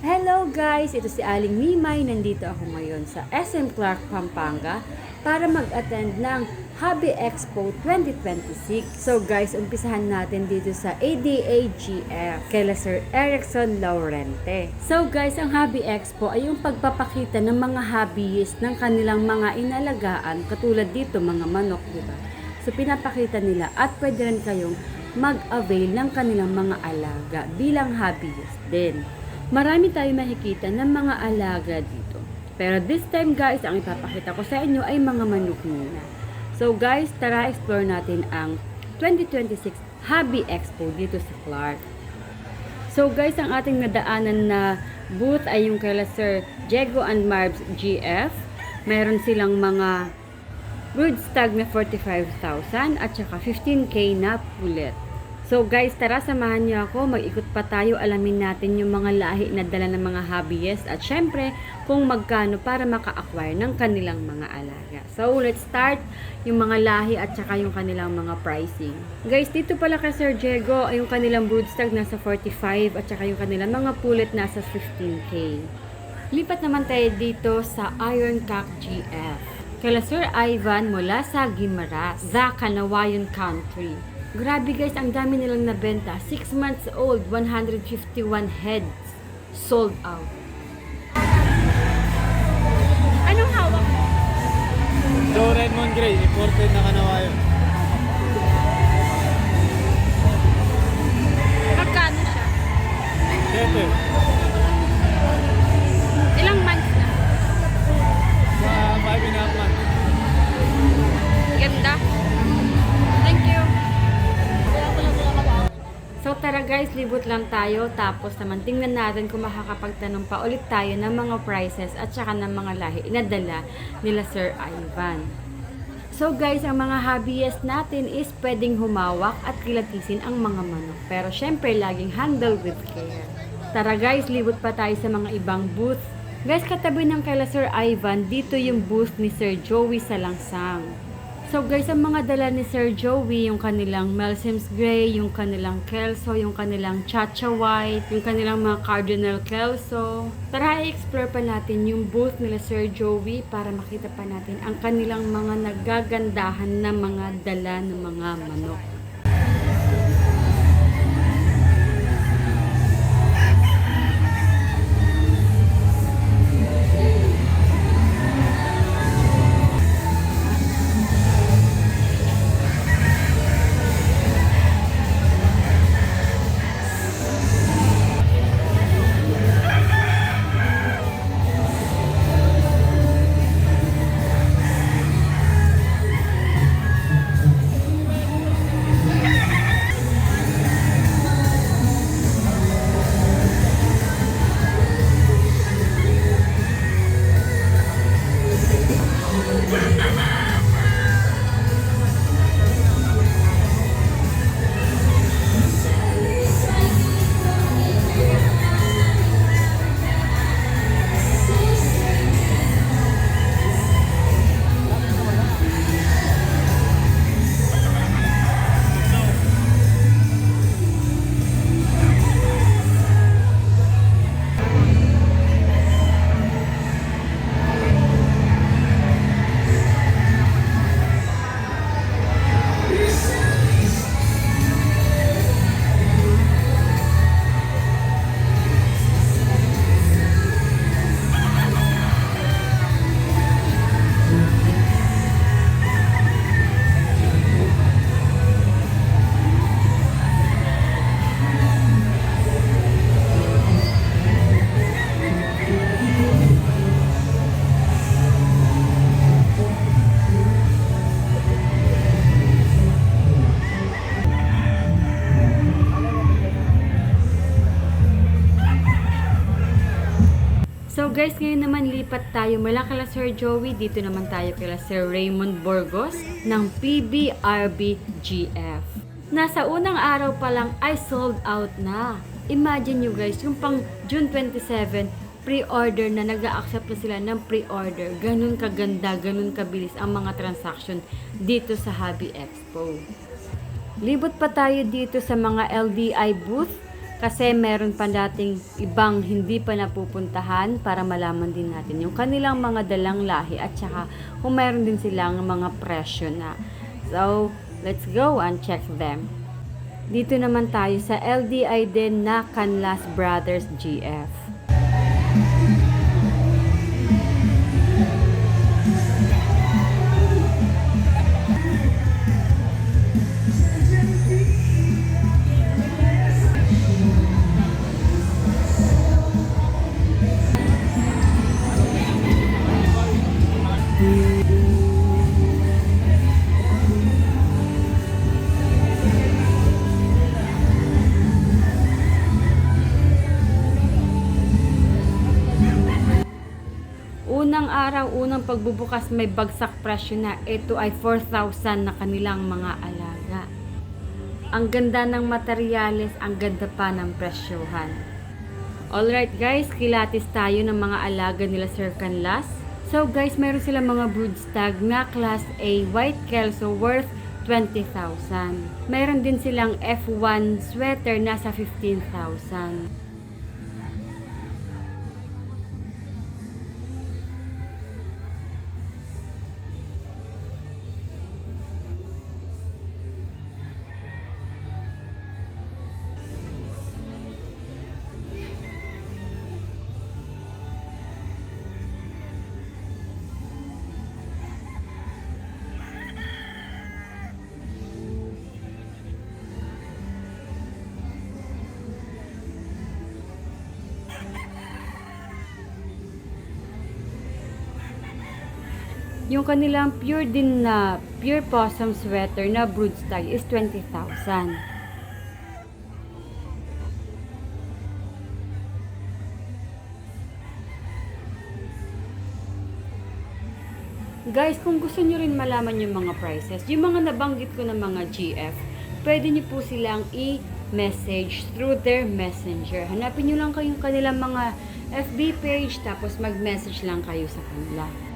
Hello guys! Ito si Aling Mimay. Nandito ako ngayon sa SM Clark, Pampanga para mag-attend ng Hobby Expo 2026. So guys, umpisahan natin dito sa ADAGF kay Sir Erickson Laurente. So guys, ang Hobby Expo ay yung pagpapakita ng mga hobbyist ng kanilang mga inalagaan, katulad dito mga manok, diba? So pinapakita nila at pwede rin kayong mag-avail ng kanilang mga alaga bilang hobbyist din. Marami tayo makikita ng mga alaga dito. Pero this time guys, ang ipapakita ko sa inyo ay mga manok muna. So guys, tara explore natin ang 2026 Hobby Expo dito sa Clark. So guys, ang ating nadaanan na booth ay yung kay Sir Diego and Marbs GF. Meron silang mga brood stag na 45,000 at saka 15K na pulet. So guys, tara samahan niyo ako, mag-ikot pa tayo, alamin natin yung mga lahi na dala ng mga hobbyist at syempre kung magkano para maka-acquire ng kanilang mga alaga. So let's start yung mga lahi at saka yung kanilang mga pricing. Guys, dito pala kay Sir Diego ay yung kanilang broodstag nasa 45 at saka yung kanilang mga pulet nasa 15K. Lipat naman tayo dito sa Iron Cock GF. Kay Sir Ivan mula sa Guimaras, the Kanawayon Country. Grabe guys, ang dami nilang nabenta. 6 months old, 151 heads. Sold out. Anong hawak mo? Joe Redmond Gray, imported na Kanawayon. Magkano siya? 7. Ilang months na? Sa 5.5 months. Ganda. Thank you. So tara guys, libot lang tayo, tapos naman tingnan natin kung makakapagtanong pa ulit tayo ng mga prices at saka ng mga lahi na dala nila Sir Ivan. So guys, ang mga hobbyist natin is pwedeng humawak at kilatisin ang mga manok, pero syempre laging handle with care. Tara guys, libot pa tayo sa mga ibang booth. Guys, katabi ng kay Sir Ivan, dito yung booth ni Sir Joey Salangsang. So guys, ang mga dala ni Sir Joey, yung kanilang Melsims Gray, yung kanilang Kelso, yung kanilang Chacha White, yung kanilang mga Cardinal Kelso. Tara, i-explore pa natin yung booth nila Sir Joey para makita pa natin ang kanilang mga nagagandahan na mga dala ng mga manok. So guys, ngayon naman lipat tayo mula kala Sir Joey, dito naman tayo kala Sir Raymond Burgos ng PBRB GF. Nasa unang araw pa lang ay sold out na. Imagine nyo guys, yung pang June 27, pre-order na, nag-a-accept na sila ng pre-order. Ganun kaganda, ganun kabilis ang mga transaction dito sa Hobby Expo. Libot pa tayo dito sa mga LDI booth. Kasi meron pa dating ibang hindi pa napupuntahan para malaman din natin yung kanilang mga dalang lahi at saka kung meron din silang mga presyo na. So, let's go and check them. Dito naman tayo sa LDI din na Canlas Brothers GF. Unang araw, unang pagbubukas, may bagsak presyo na. Ito ay 4,000 na kanilang mga alaga. Ang ganda ng materyales, ang ganda pa ng presyohan. Alright guys, kilatis tayo ng mga alaga nila Sir Canlas. So guys, meron sila mga brood stag na class A white kelso worth 20,000. Meron din silang F1 sweater nasa 15,000. Yung kanilang pure din na pure possum sweater na brood stag is 20,000. Guys, kung gusto nyo rin malaman yung mga prices, yung mga nabanggit ko na mga GF, pwede nyo po silang i-message through their messenger. Hanapin nyo lang kayong kanilang mga FB page, tapos mag-message lang kayo sa kanila.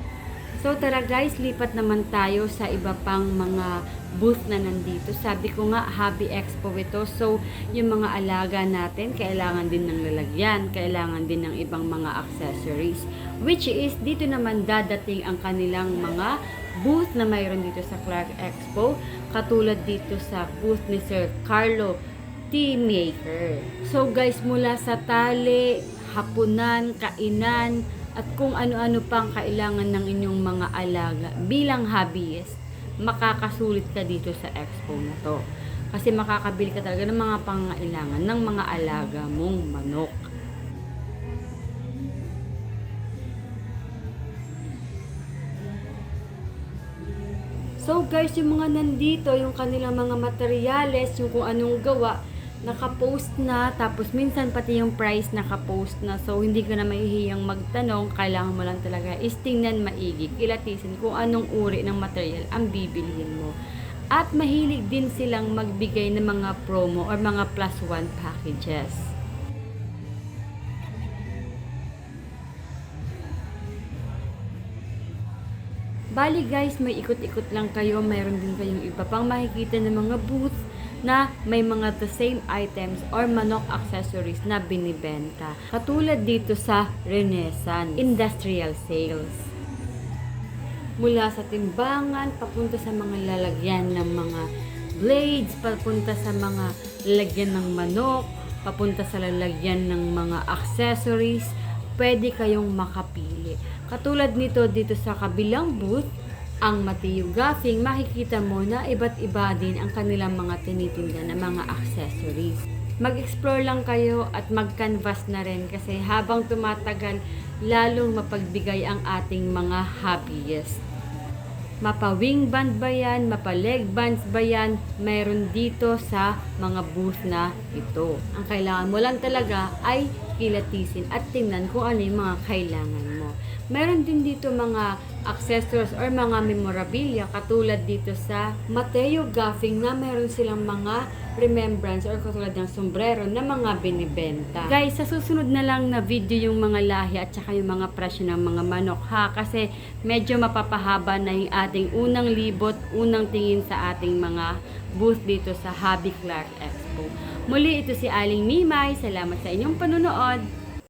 So tara guys, lipat naman tayo sa iba pang mga booth na nandito. Sabi ko nga, Hobby Expo ito. So yung mga alaga natin, kailangan din ng lalagyan, kailangan din ng ibang mga accessories. Which is, dito naman dadating ang kanilang mga booth na mayroon dito sa Clark Expo. Katulad dito sa booth ni Sir Carlo Tea Maker. So guys, mula sa tali, hapunan, kainan, at kung ano-ano pang kailangan ng inyong mga alaga bilang hobbyist, makakasulit ka dito sa expo na to. Kasi makakabili ka talaga ng mga pangailangan ng mga alaga mong manok. So guys, yung mga nandito, yung kanilang mga materyales, yung kung anong gawa, nakapost na, tapos minsan pati yung price nakapost na. So hindi ka na mahihiyang magtanong, kailangan mo lang talaga is tingnan maigi, kilatisin kung anong uri ng material ang bibilihin mo. At mahilig din silang magbigay ng mga promo or mga plus one packages. Bali guys, may ikot-ikot lang kayo, mayroon din kayong iba pang makikita ng mga booth na may mga the same items or manok accessories na binibenta. Katulad dito sa Renaissance Industrial Sales. Mula sa timbangan, papunta sa mga lalagyan ng mga blades, papunta sa mga lalagyan ng manok, papunta sa lalagyan ng mga accessories, pwede kayong makapili. Katulad nito dito sa kabilang booth, ang Mateo Gaffing, makikita mo na iba't iba din ang kanilang mga tinitinda na mga accessories. Mag-explore lang kayo at mag-canvas na rin kasi habang tumatagal, lalong mapagbigay ang ating mga hobbyist. Mapa-wing band ba yan, mapa-leg bands ba yan, mayroon dito sa mga booth na ito. Ang kailangan mo lang talaga ay kilatisin at tingnan kung ano yung mga kailangan mo. Meron din dito mga accessories or mga memorabilia katulad dito sa Mateo Gaffing na meron silang mga remembrance or katulad ng sombrero na mga binibenta. Guys, sa susunod na lang na video yung mga lahi at saka yung mga presyo ng mga manok ha, kasi medyo mapapahaba na yung ating unang libot, unang tingin sa ating mga booth dito sa Hobby Clark Expo. Muli ito si Aling Mimay. Salamat sa inyong panunood.